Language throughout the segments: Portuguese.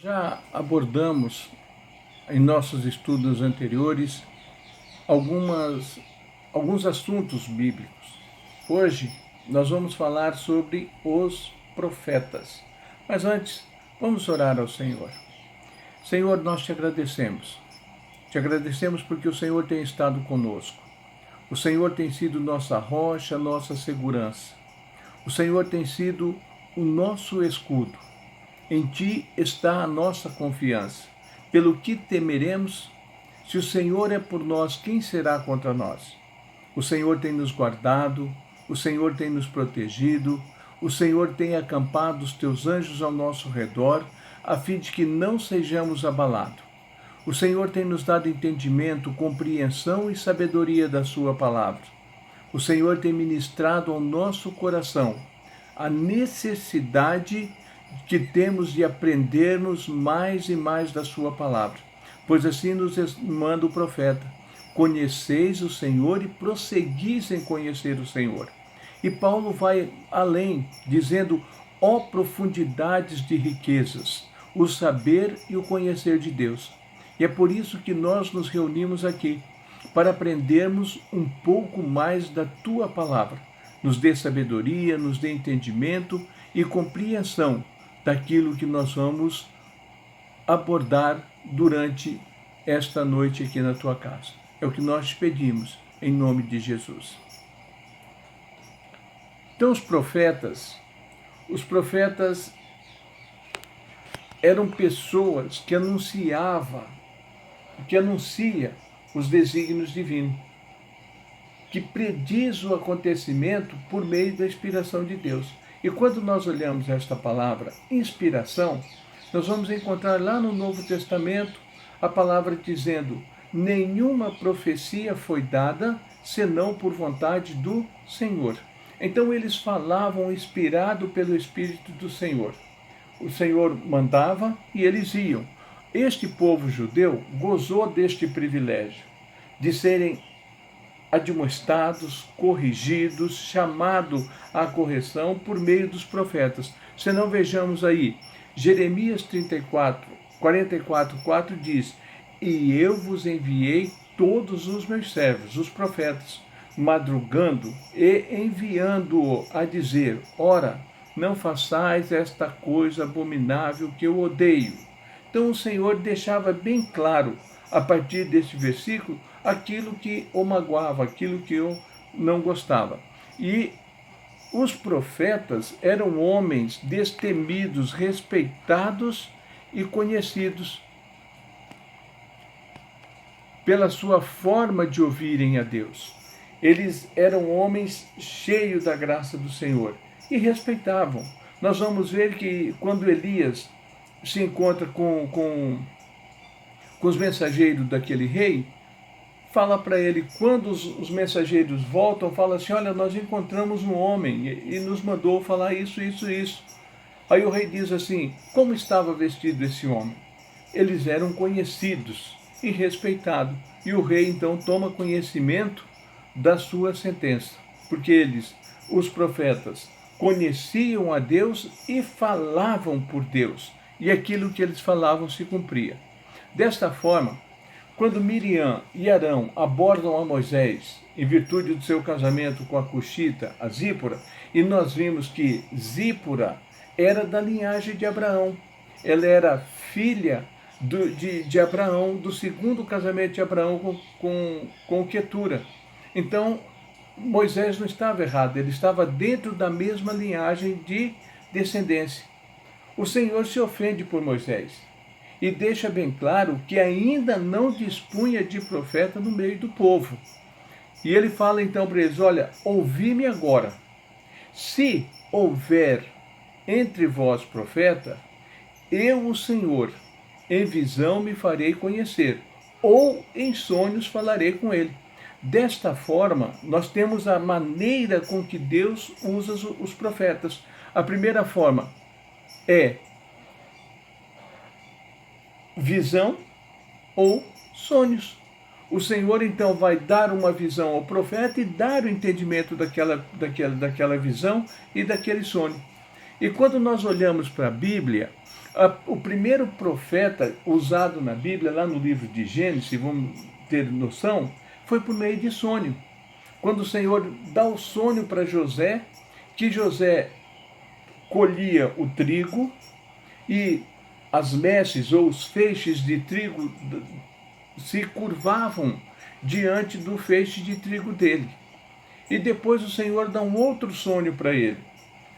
Já abordamos em nossos estudos anteriores alguns assuntos bíblicos. Hoje nós vamos falar sobre os profetas. Mas antes, vamos orar ao Senhor. Senhor, nós te agradecemos. Te agradecemos porque o Senhor tem estado conosco. O Senhor tem sido nossa rocha, nossa segurança. O Senhor tem sido o nosso escudo. Em ti está a nossa confiança. Pelo que temeremos? Se o Senhor é por nós, quem será contra nós? O Senhor tem nos guardado, o Senhor tem nos protegido, o Senhor tem acampado os teus anjos ao nosso redor, a fim de que não sejamos abalados. O Senhor tem nos dado entendimento, compreensão e sabedoria da sua palavra. O Senhor tem ministrado ao nosso coração a necessidade que temos de aprendermos mais e mais da sua palavra. Pois assim nos manda o profeta: conheceis o Senhor e prosseguis em conhecer o Senhor. E Paulo vai além, dizendo: ó profundidades de riquezas, o saber e o conhecer de Deus. E é por isso que nós nos reunimos aqui, para aprendermos um pouco mais da tua palavra. Nos dê sabedoria, nos dê entendimento e compreensão daquilo que nós vamos abordar durante esta noite aqui na tua casa. É o que nós te pedimos, em nome de Jesus. Então, os profetas eram pessoas que anunciam os desígnios divinos, que prediz o acontecimento por meio da inspiração de Deus. E quando nós olhamos esta palavra, inspiração, nós vamos encontrar lá no Novo Testamento a palavra dizendo: nenhuma profecia foi dada senão por vontade do Senhor. Então eles falavam inspirado pelo Espírito do Senhor. O Senhor mandava e eles iam. Este povo judeu gozou deste privilégio de serem admoestados, corrigidos, chamado à correção por meio dos profetas. Se não, vejamos aí, Jeremias 44:4 diz: e eu vos enviei todos os meus servos, os profetas, madrugando e enviando-o a dizer: ora, não façais esta coisa abominável que eu odeio. Então o Senhor deixava bem claro, a partir deste versículo, aquilo que o magoava, aquilo que eu não gostava. E os profetas eram homens destemidos, respeitados e conhecidos pela sua forma de ouvirem a Deus. Eles eram homens cheios da graça do Senhor e respeitavam. Nós vamos ver que quando Elias se encontra com os mensageiros daquele rei, fala para ele, quando os mensageiros voltam, fala assim: olha, nós encontramos um homem e nos mandou falar isso. Aí o rei diz assim: como estava vestido esse homem? Eles eram conhecidos e respeitados. E o rei então toma conhecimento da sua sentença, porque eles, os profetas, conheciam a Deus e falavam por Deus, e aquilo que eles falavam se cumpria. Desta forma, quando Miriam e Arão abordam a Moisés, em virtude do seu casamento com a Cuxita, a Zípora, e nós vimos que Zípora era da linhagem de Abraão. Ela era filha de Abraão, do segundo casamento de Abraão com Quetura. Então, Moisés não estava errado, ele estava dentro da mesma linhagem de descendência. O Senhor se ofende por Moisés e deixa bem claro que ainda não dispunha de profeta no meio do povo. E ele fala então para eles: olha, ouvi-me agora. Se houver entre vós profeta, eu, o Senhor, em visão me farei conhecer, ou em sonhos falarei com ele. Desta forma, nós temos a maneira com que Deus usa os profetas. A primeira forma é visão ou sonhos. O Senhor então vai dar uma visão ao profeta e dar o entendimento daquela visão e daquele sonho. E quando nós olhamos para a Bíblia, O primeiro profeta usado na Bíblia, lá no livro de Gênesis, vamos ter noção, foi por meio de sonho. Quando o Senhor dá o sonho para José, que José colhia o trigo e as messes ou os feixes de trigo se curvavam diante do feixe de trigo dele. E depois o Senhor dá um outro sonho para ele,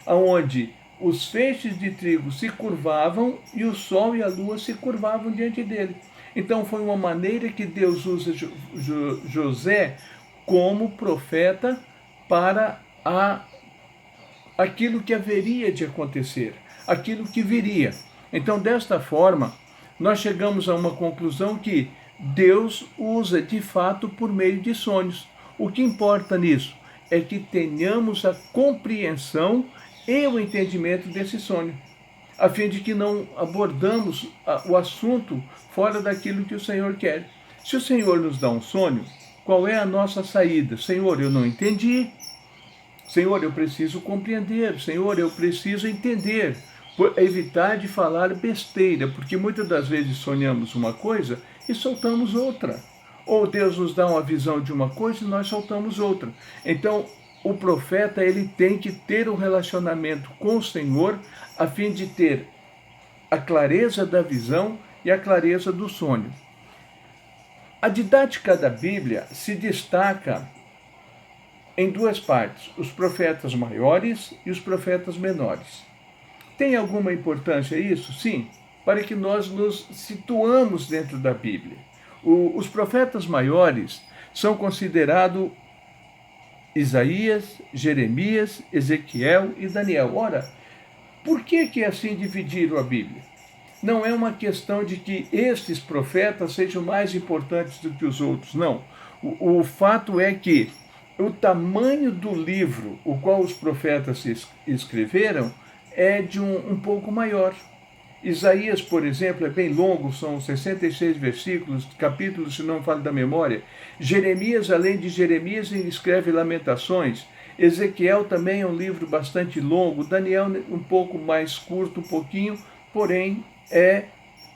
onde os feixes de trigo se curvavam e o sol e a lua se curvavam diante dele. Então foi uma maneira que Deus usa José como profeta para aquilo que haveria de acontecer, aquilo que viria. Então, desta forma, nós chegamos a uma conclusão que Deus usa de fato por meio de sonhos. O que importa nisso é que tenhamos a compreensão e o entendimento desse sonho, a fim de que não abordamos o assunto fora daquilo que o Senhor quer. Se o Senhor nos dá um sonho, qual é a nossa saída? Senhor, eu não entendi. Senhor, eu preciso compreender. Senhor, eu preciso entender. Por evitar de falar besteira, porque muitas das vezes sonhamos uma coisa e soltamos outra. Ou Deus nos dá uma visão de uma coisa e nós soltamos outra. Então, o profeta ele tem que ter um relacionamento com o Senhor a fim de ter a clareza da visão e a clareza do sonho. A didática da Bíblia se destaca em duas partes, os profetas maiores e os profetas menores. Tem alguma importância isso? Sim, para que nós nos situamos dentro da Bíblia. Os profetas maiores são considerados Isaías, Jeremias, Ezequiel e Daniel. Ora, por que assim dividiram a Bíblia? Não é uma questão de que estes profetas sejam mais importantes do que os outros, não. O fato é que o tamanho do livro, o qual os profetas escreveram, é de um pouco maior. Isaías, por exemplo, é bem longo, são 66 versículos, capítulos, se não me falo da memória. Jeremias, além de Jeremias, escreve Lamentações. Ezequiel também é um livro bastante longo. Daniel, um pouco mais curto, um pouquinho, porém, é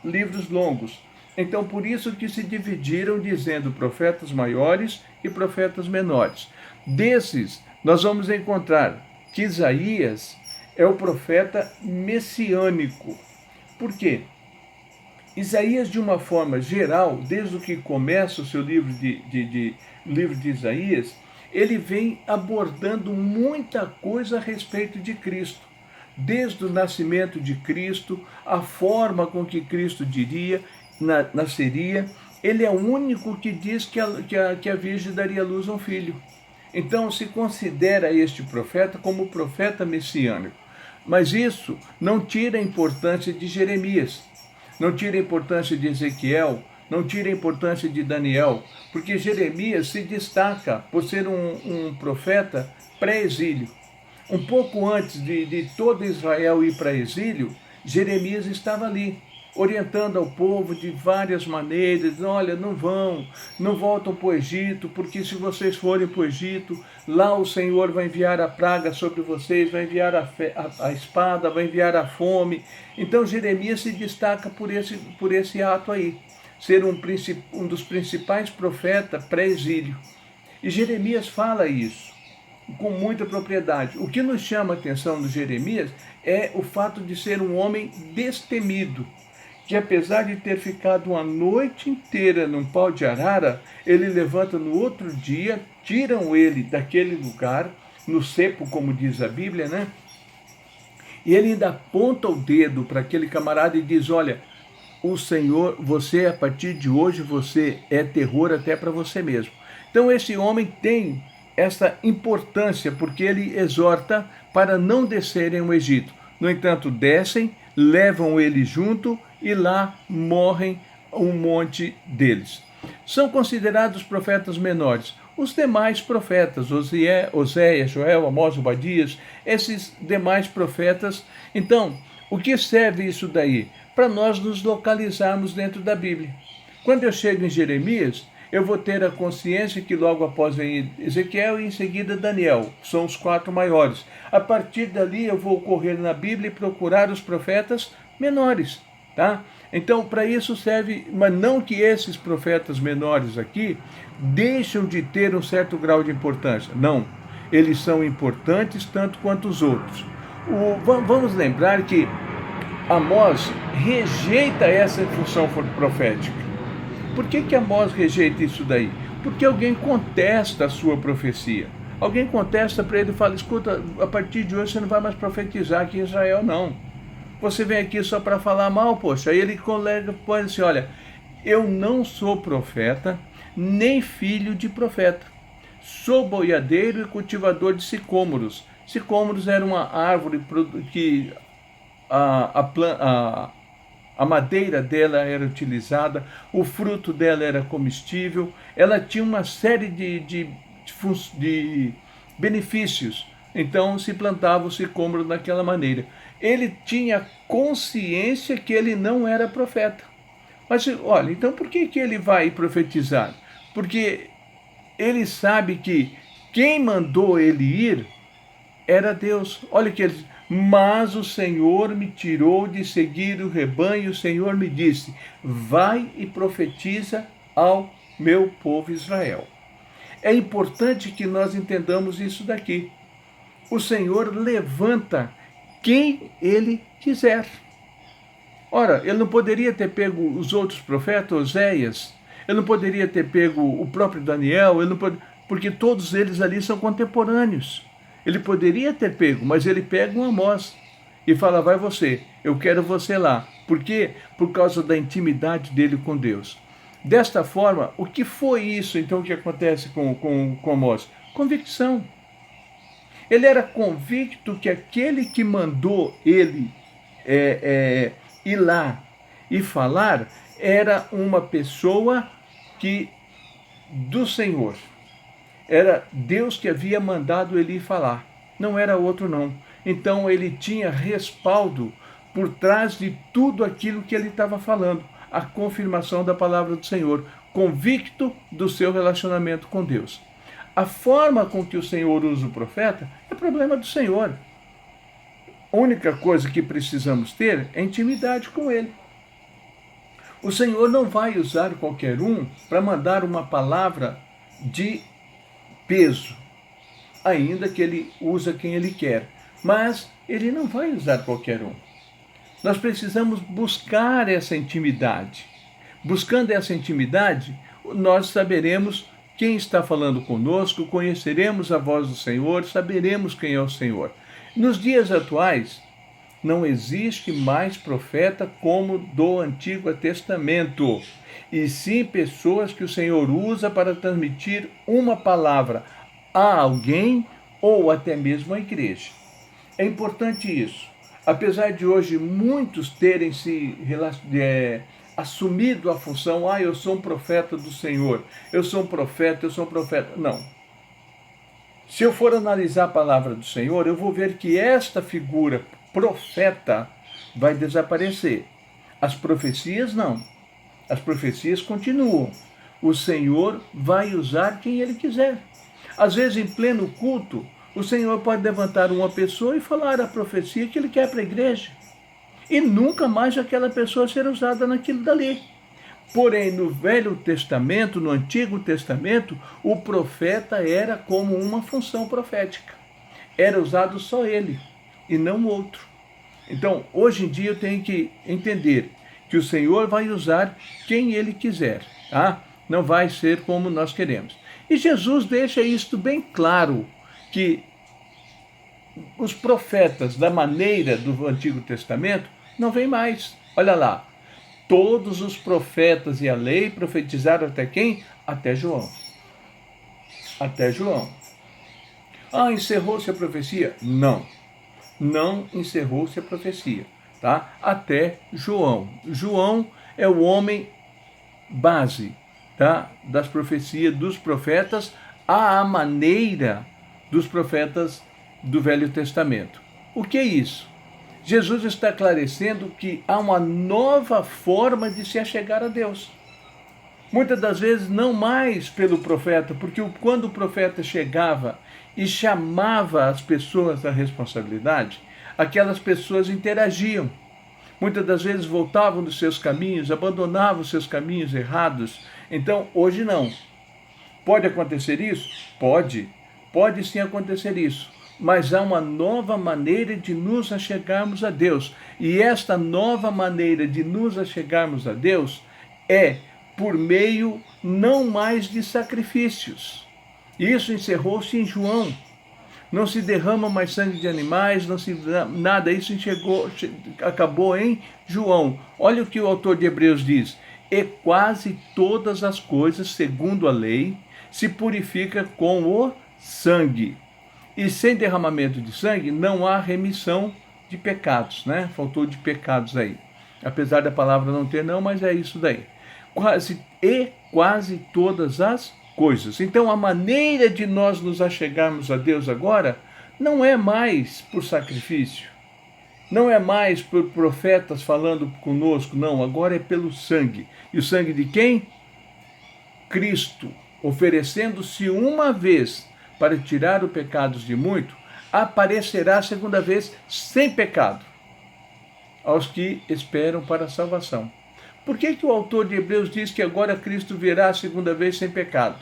livros longos. Então, por isso que se dividiram, dizendo profetas maiores e profetas menores. Desses, nós vamos encontrar que Isaías é o profeta messiânico. Por quê? Isaías, de uma forma geral, desde o que começa o seu livro livro de Isaías, ele vem abordando muita coisa a respeito de Cristo. Desde o nascimento de Cristo, a forma com que Cristo nasceria, ele é o único que diz que a Virgem daria luz a um filho. Então se considera este profeta como profeta messiânico. Mas isso não tira a importância de Jeremias, não tira a importância de Ezequiel, não tira a importância de Daniel, porque Jeremias se destaca por ser um profeta pré-exílio. Um pouco antes de todo Israel ir para exílio, Jeremias estava ali, orientando ao povo de várias maneiras. Olha, não voltam para o Egito, porque se vocês forem para o Egito, lá o Senhor vai enviar a praga sobre vocês, vai enviar a espada, vai enviar a fome. Então Jeremias se destaca por esse ato aí, ser um dos principais profetas pré-exílio. E Jeremias fala isso com muita propriedade. O que nos chama a atenção no Jeremias é o fato de ser um homem destemido, que apesar de ter ficado uma noite inteira num pau de arara, ele levanta no outro dia, tiram ele daquele lugar, no cepo, como diz a Bíblia, né? E ele ainda aponta o dedo para aquele camarada e diz: olha, o Senhor, você, a partir de hoje, você é terror até para você mesmo. Então esse homem tem essa importância, porque ele exorta para não descerem ao Egito. No entanto, descem, levam ele junto e lá morrem um monte deles. São considerados profetas menores os demais profetas, Oséias, Joel, Amós, Obadias, esses demais profetas. Então, o que serve isso daí? Para nós nos localizarmos dentro da Bíblia. Quando eu chego em Jeremias, eu vou ter a consciência que logo após vem Ezequiel e em seguida Daniel. São os 4 maiores. A partir dali eu vou correr na Bíblia e procurar os profetas menores, tá? Então, para isso serve, mas não que esses profetas menores aqui deixam de ter um certo grau de importância. Não, eles são importantes tanto quanto os outros. Vamos lembrar que Amós rejeita essa função profética. Por que Amós rejeita isso daí? Porque alguém contesta a sua profecia. Alguém contesta para ele e fala, escuta, a partir de hoje você não vai mais profetizar aqui em Israel, não. Você vem aqui só para falar mal, poxa. Aí ele pode assim, olha, eu não sou profeta, nem filho de profeta. Sou boiadeiro e cultivador de sicômoros. Sicômoros era uma árvore que a madeira dela era utilizada, o fruto dela era comestível, ela tinha uma série de benefícios. Então se plantava o sicômoro daquela maneira. Ele tinha consciência que ele não era profeta. Mas olha, então por que ele vai profetizar? Porque ele sabe que quem mandou ele ir era Deus. Olha que ele diz, mas o Senhor me tirou de seguir o rebanho, o Senhor me disse, vai e profetiza ao meu povo Israel. É importante que nós entendamos isso daqui. O Senhor levanta quem ele quiser. Ora, ele não poderia ter pego os outros profetas, Oséias, ele não poderia ter pego o próprio Daniel, porque todos eles ali são contemporâneos. Ele poderia ter pego, mas ele pega um Amós e fala, vai você, eu quero você lá. Por quê? Por causa da intimidade dele com Deus. Desta forma, o que foi isso então que acontece com Amós? Convicção. Ele era convicto que aquele que mandou ele ir lá e falar era uma pessoa do Senhor. Era Deus que havia mandado ele ir falar, não era outro não. Então ele tinha respaldo por trás de tudo aquilo que ele estava falando, a confirmação da palavra do Senhor, convicto do seu relacionamento com Deus. A forma com que o Senhor usa o profeta é problema do Senhor. A única coisa que precisamos ter é intimidade com ele. O Senhor não vai usar qualquer um para mandar uma palavra de peso, ainda que ele usa quem ele quer, mas ele não vai usar qualquer um. Nós precisamos buscar essa intimidade. Buscando essa intimidade, nós saberemos quem está falando conosco, conheceremos a voz do Senhor, saberemos quem é o Senhor. Nos dias atuais, não existe mais profeta como do Antigo Testamento, e sim pessoas que o Senhor usa para transmitir uma palavra a alguém ou até mesmo à igreja. É importante isso. Apesar de hoje muitos terem assumido a função, eu sou um profeta do Senhor, eu sou um profeta. Não. Se eu for analisar a palavra do Senhor, eu vou ver que esta figura profeta vai desaparecer. As profecias não. As profecias continuam. O Senhor vai usar quem Ele quiser. Às vezes, em pleno culto, o Senhor pode levantar uma pessoa e falar a profecia que Ele quer para a igreja. E nunca mais aquela pessoa ser usada naquilo dali. Porém, no Velho Testamento, no Antigo Testamento, o profeta era como uma função profética. Era usado só ele e não outro. Então, hoje em dia eu tenho que entender que o Senhor vai usar quem Ele quiser, tá? Não vai ser como nós queremos. E Jesus deixa isto bem claro, que os profetas da maneira do Antigo Testamento não vêm mais. Olha lá, todos os profetas e a lei profetizaram até quem? Até João. Até João. Encerrou-se a profecia? Não. Não encerrou-se a profecia, tá? Até João. João é o homem base, tá? Das profecias dos profetas à maneira dos profetas do Velho Testamento. O que é isso? Jesus está esclarecendo que há uma nova forma de se achegar a Deus. Muitas das vezes não mais pelo profeta, porque quando o profeta chegava e chamava as pessoas à responsabilidade, aquelas pessoas interagiam. muitas das vezes voltavam dos seus caminhos, abandonavam os seus caminhos errados. Então, hoje não. Pode acontecer isso? Pode sim acontecer isso. Mas há uma nova maneira de nos achegarmos a Deus. E esta nova maneira de nos achegarmos a Deus é por meio não mais de sacrifícios. Isso encerrou-se em João. Não se derrama mais sangue de animais, nada. Isso acabou em João. Olha o que o autor de Hebreus diz. E quase todas as coisas, segundo a lei, se purifica com o sangue. E sem derramamento de sangue não há remissão de pecados, né? Faltou de pecados aí. Apesar da palavra não ter não, mas é isso daí. Quase todas as coisas. Então a maneira de nós nos achegarmos a Deus agora não é mais por sacrifício. Não é mais por profetas falando conosco, não. Agora é pelo sangue. E o sangue de quem? Cristo, oferecendo-se uma vez para tirar os pecados de muito, aparecerá a segunda vez sem pecado aos que esperam para a salvação. Por que o autor de Hebreus diz que agora Cristo virá a segunda vez sem pecado?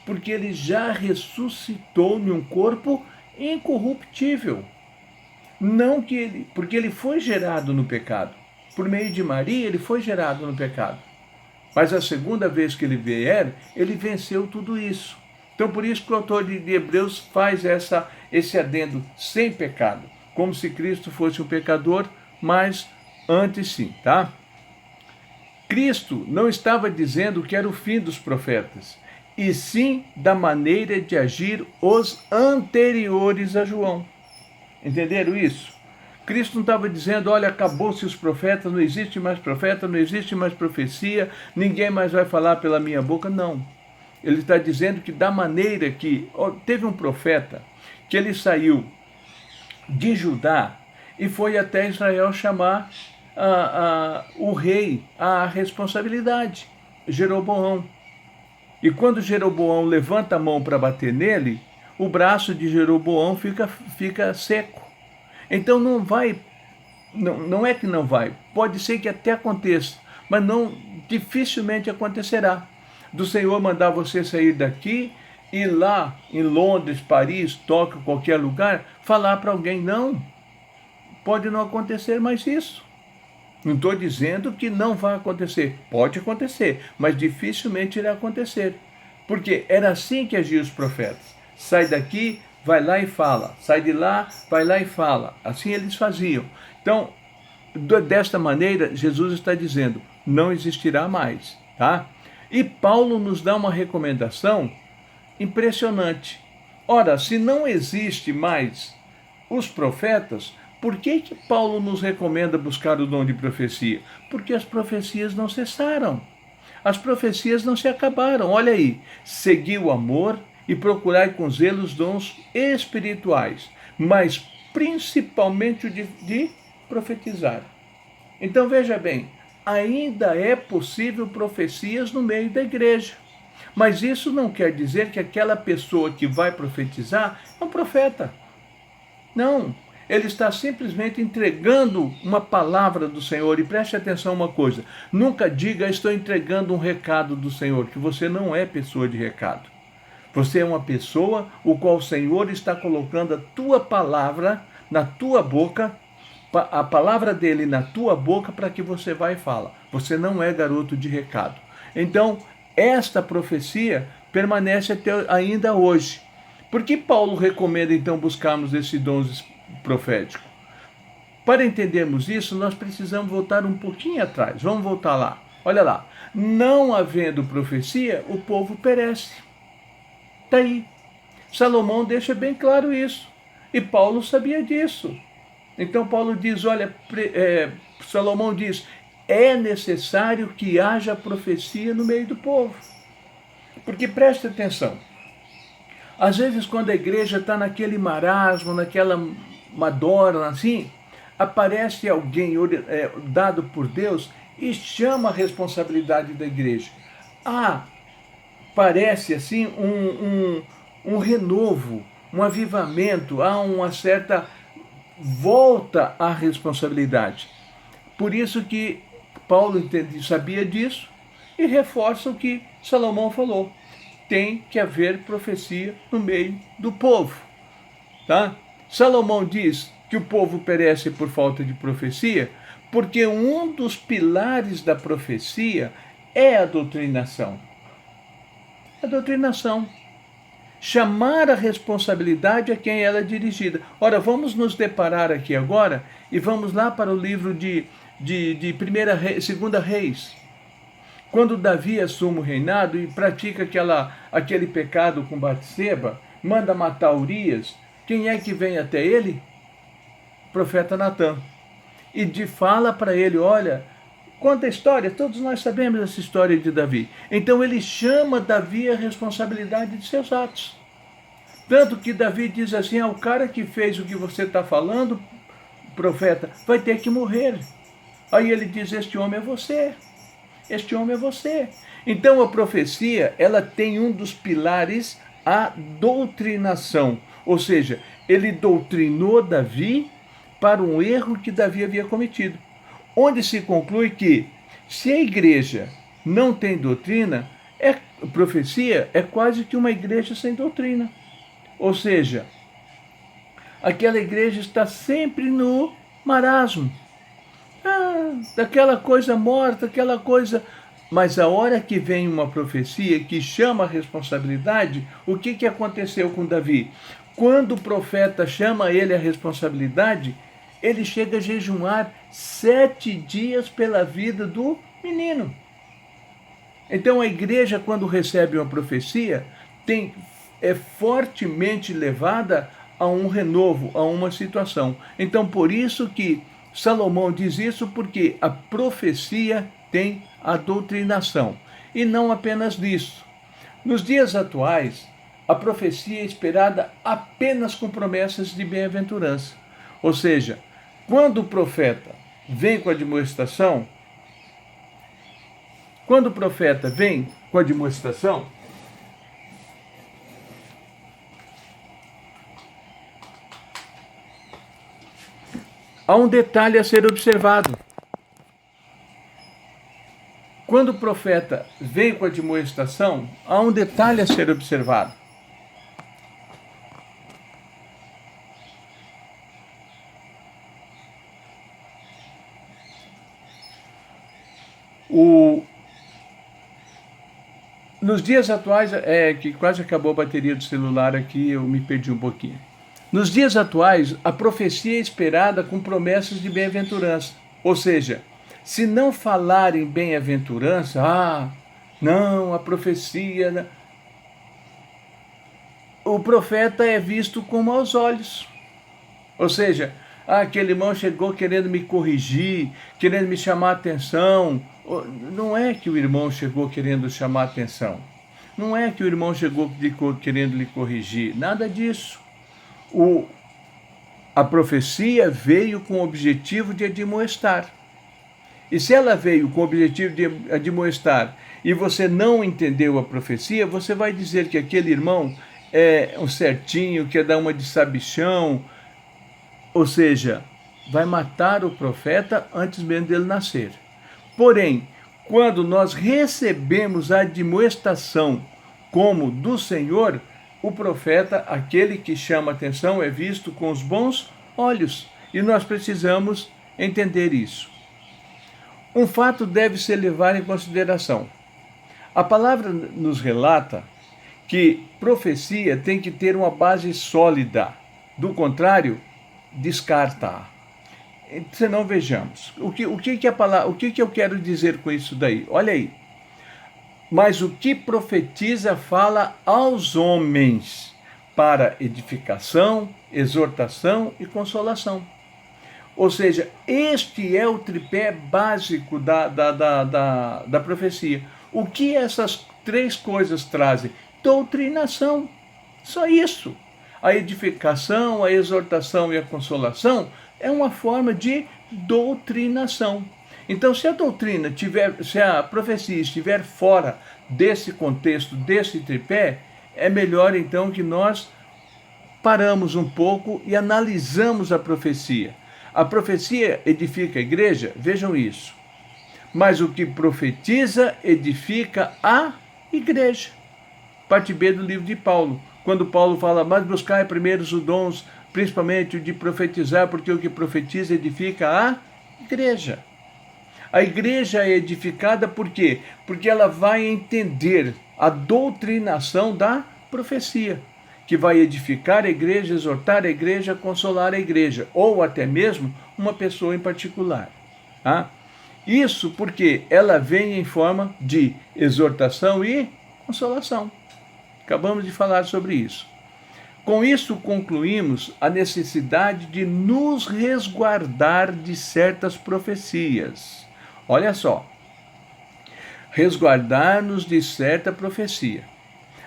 Porque ele já ressuscitou em um corpo incorruptível. Não que porque ele foi gerado no pecado. Por meio de Maria, ele foi gerado no pecado. Mas a segunda vez que ele vier, ele venceu tudo isso. Então, por isso que o autor de Hebreus faz esse adendo sem pecado. Como se Cristo fosse um pecador, mas antes sim, tá? Cristo não estava dizendo que era o fim dos profetas, e sim da maneira de agir os anteriores a João. Entenderam isso? Cristo não estava dizendo, olha, acabou-se os profetas, não existe mais profeta, não existe mais profecia, ninguém mais vai falar pela minha boca. Não. Ele está dizendo que da maneira que... Teve um profeta que ele saiu de Judá e foi até Israel chamar o rei à responsabilidade, Jeroboão. E quando Jeroboão levanta a mão para bater nele, o braço de Jeroboão fica seco. Então não é que não vai, pode ser que até aconteça, mas dificilmente acontecerá. Do Senhor mandar você sair daqui e lá em Londres, Paris, Tóquio, qualquer lugar, falar para alguém, não, pode não acontecer mais isso. Não estou dizendo que não vai acontecer, pode acontecer, mas dificilmente irá acontecer, porque era assim que agiam os profetas. Sai daqui, vai lá e fala, sai de lá, vai lá e fala. Assim eles faziam. Então, desta maneira, Jesus está dizendo, não existirá mais, tá? E Paulo nos dá uma recomendação impressionante. Ora, se não existe mais os profetas, por que Paulo nos recomenda buscar o dom de profecia? Porque as profecias não cessaram. As profecias não se acabaram. Olha aí, segui o amor e procurai com zelo os dons espirituais, mas principalmente o de profetizar. Então veja bem, ainda é possível profecias no meio da igreja. Mas isso não quer dizer que aquela pessoa que vai profetizar é um profeta. Não, ele está simplesmente entregando uma palavra do Senhor. E preste atenção uma coisa, nunca diga, estou entregando um recado do Senhor, que você não é pessoa de recado. Você é uma pessoa o qual o Senhor está colocando a tua palavra na tua boca, a palavra dele na tua boca para que você vá e fala. Você não é garoto de recado. Então, esta profecia permanece até ainda hoje. Por que Paulo recomenda então buscarmos esse dom profético? Para entendermos isso, nós precisamos voltar um pouquinho atrás. Vamos voltar lá. Olha lá. Não havendo profecia, o povo perece. Está aí. Salomão deixa bem claro isso. E Paulo sabia disso. Então Paulo diz, olha, Salomão diz, é necessário que haja profecia no meio do povo. Porque preste atenção. Às vezes quando a igreja está naquele marasmo, naquela madorna assim, aparece alguém dado por Deus e chama a responsabilidade da igreja. Parece assim um renovo, um avivamento, há uma certa volta à responsabilidade. Por isso que Paulo sabia disso e reforça o que Salomão falou. Tem que haver profecia no meio do povo. Tá? Salomão diz que o povo perece por falta de profecia, porque um dos pilares da profecia é a doutrinação. A doutrinação. Chamar a responsabilidade a quem ela é dirigida. Ora, vamos nos deparar aqui agora e vamos lá para o livro de 2 Reis. Quando Davi assume o reinado e pratica aquele pecado com Batseba, manda matar Urias, quem é que vem até ele? O profeta Natã. E fala para ele, olha, conta a história, todos nós sabemos essa história de Davi. Então ele chama Davi à responsabilidade de seus atos. Tanto que Davi diz assim, o cara que fez o que você está falando, profeta, vai ter que morrer. Aí ele diz, este homem é você. Este homem é você. Então a profecia, ela tem um dos pilares, a doutrinação. Ou seja, ele doutrinou Davi para um erro que Davi havia cometido. Onde se conclui que, se a igreja não tem doutrina, profecia é quase que uma igreja sem doutrina. Ou seja, aquela igreja está sempre no marasmo. Daquela coisa morta, aquela coisa... Mas a hora que vem uma profecia que chama a responsabilidade, o que aconteceu com Davi? Quando o profeta chama ele à responsabilidade, ele chega a jejuar 7 dias pela vida do menino. Então a igreja, quando recebe uma profecia, é fortemente levada a um renovo, a uma situação. Então por isso que Salomão diz isso, porque a profecia tem a doutrinação. E não apenas disso. Nos dias atuais, a profecia é esperada apenas com promessas de bem-aventurança. Ou seja, quando o profeta vem com a admoestação, há um detalhe a ser observado. Quando o profeta vem com a admoestação, há um detalhe a ser observado. Nos dias atuais, que quase acabou a bateria do celular aqui, eu me perdi um pouquinho. Nos dias atuais, a profecia é esperada com promessas de bem-aventurança. Ou seja, se não falar em bem-aventurança, não, a profecia... O profeta é visto com maus olhos. Ou seja, aquele irmão chegou querendo me corrigir, querendo me chamar a atenção. Não é que o irmão chegou querendo chamar a atenção. Não é que o irmão chegou querendo lhe corrigir. Nada disso. A profecia veio com o objetivo de admoestar. E se ela veio com o objetivo de admoestar e você não entendeu a profecia, você vai dizer que aquele irmão é um certinho, quer dar uma de sabichão, ou seja, vai matar o profeta antes mesmo dele nascer. Porém, quando nós recebemos a admoestação como do Senhor, o profeta, aquele que chama atenção, é visto com os bons olhos. E nós precisamos entender isso. Um fato deve ser levado em consideração. A palavra nos relata que profecia tem que ter uma base sólida. Do contrário, descarta-a. Senão vejamos. O que eu quero dizer com isso daí? Olha aí. Mas o que profetiza fala aos homens para edificação, exortação e consolação. Ou seja, este é o tripé básico da profecia. O que essas 3 coisas trazem? Doutrinação. Só isso. A edificação, a exortação e a consolação é uma forma de doutrinação. Então, se a profecia estiver fora desse contexto, desse tripé, é melhor então que nós paramos um pouco e analisamos a profecia. A profecia edifica a igreja? Vejam isso. Mas o que profetiza edifica a igreja. Parte B do livro de Paulo. Quando Paulo fala, mas buscai primeiro os dons, principalmente o de profetizar, porque o que profetiza edifica a igreja. A igreja é edificada por quê? Porque ela vai entender a doutrinação da profecia, que vai edificar a igreja, exortar a igreja, consolar a igreja, ou até mesmo uma pessoa em particular. Tá? Isso porque ela vem em forma de exortação e consolação. Acabamos de falar sobre isso. Com isso, concluímos a necessidade de nos resguardar de certas profecias. Olha só. Resguardar-nos de certa profecia.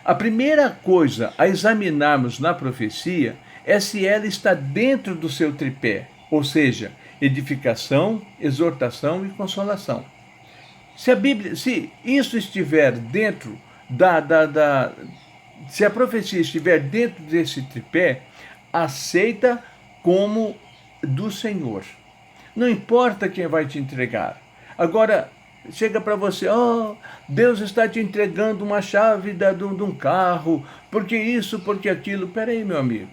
A primeira coisa a examinarmos na profecia é se ela está dentro do seu tripé, ou seja, edificação, exortação e consolação. Se isso estiver dentro se a profecia estiver dentro desse tripé, aceita como do Senhor. Não importa quem vai te entregar. Agora, chega para você, Deus está te entregando uma chave de um carro, porque isso, porque aquilo. Peraí, meu amigo.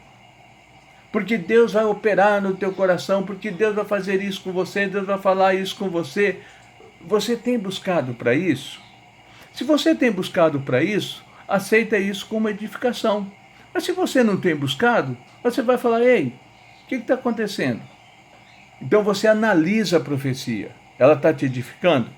Porque Deus vai operar no teu coração, porque Deus vai fazer isso com você, Deus vai falar isso com você. Você tem buscado para isso? Se você tem buscado para isso, aceita isso como edificação. Mas se você não tem buscado, você vai falar, ei, o que está acontecendo? Então você analisa a profecia. Ela está te edificando?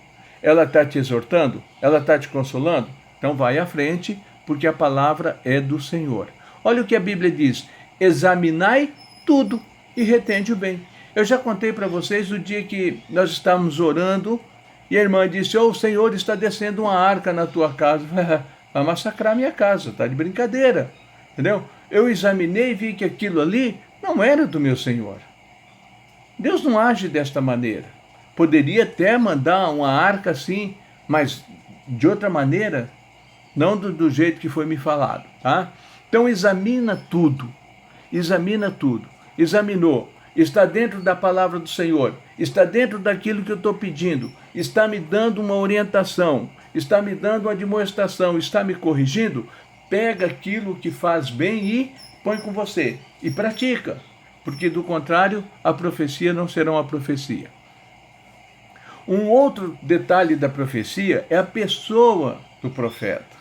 Ela está te exortando? Ela está te consolando? Então vai à frente, porque a palavra é do Senhor. Olha o que a Bíblia diz, examinai tudo e retende o bem. Eu já contei para vocês o dia que nós estávamos orando e a irmã disse, o Senhor está descendo uma arca na tua casa. Vai massacrar minha casa, tá de brincadeira, entendeu? Eu examinei e vi que aquilo ali não era do meu Senhor. Deus não age desta maneira. Poderia até mandar uma arca assim, mas de outra maneira, não do jeito que foi me falado, tá? Então examina tudo, examinou, está dentro da palavra do Senhor, está dentro daquilo que eu estou pedindo, está me dando uma orientação, está me dando uma demonstração, está me corrigindo, pega aquilo que faz bem e põe com você e pratica, porque do contrário a profecia não será uma profecia. Um outro detalhe da profecia é a pessoa do profeta.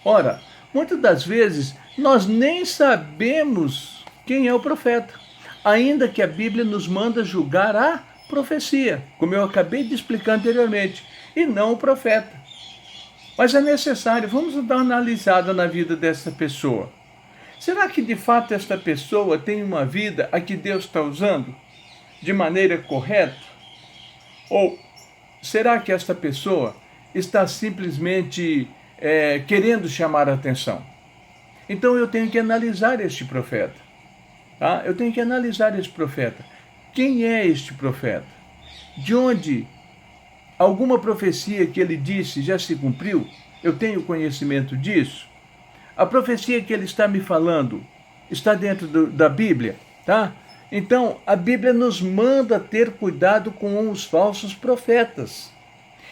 Ora, muitas das vezes nós nem sabemos quem é o profeta, ainda que a Bíblia nos manda julgar a profecia, como eu acabei de explicar anteriormente, e não o profeta. Mas é necessário, vamos dar uma analisada na vida dessa pessoa. Será que de fato esta pessoa tem uma vida a que Deus está usando de maneira correta? Ou será que esta pessoa está simplesmente querendo chamar a atenção? Então eu tenho que analisar este profeta. Tá? Eu tenho que analisar este profeta. Quem é este profeta? De onde alguma profecia que ele disse já se cumpriu? Eu tenho conhecimento disso? A profecia que ele está me falando está dentro da Bíblia? Tá? Então, a Bíblia nos manda ter cuidado com os falsos profetas.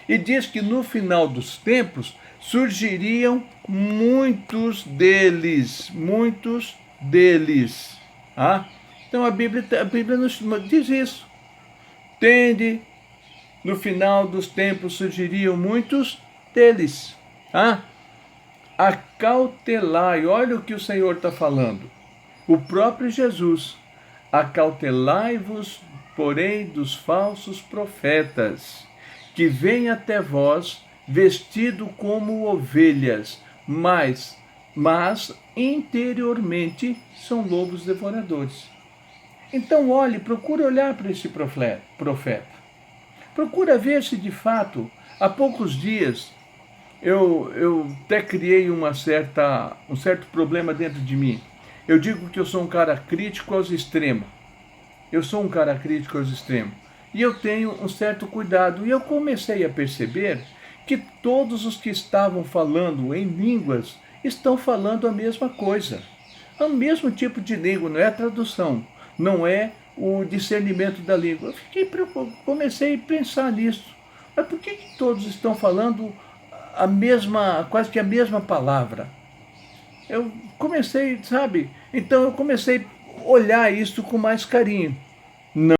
E diz que no final dos tempos surgiriam muitos deles. Ah? Então a Bíblia nos diz isso. No final dos tempos surgiriam muitos deles. Ah? Acautelai, olha o que o Senhor está falando. O próprio Jesus. Acautelai-vos, porém, dos falsos profetas, que vêm até vós vestido como ovelhas, mas interiormente são lobos devoradores. Então procura olhar para esse profeta. Procura ver se de fato, há poucos dias, eu até criei um certo problema dentro de mim. Eu digo que eu sou um cara crítico aos extremos. E eu tenho um certo cuidado. E eu comecei a perceber que todos os que estavam falando em línguas estão falando a mesma coisa. O mesmo tipo de língua, não é a tradução, não é o discernimento da língua. Eu fiquei comecei a pensar nisso. Mas por que todos estão falando a mesma, quase que a mesma palavra? Eu comecei, sabe? Então eu comecei a olhar isso com mais carinho. Não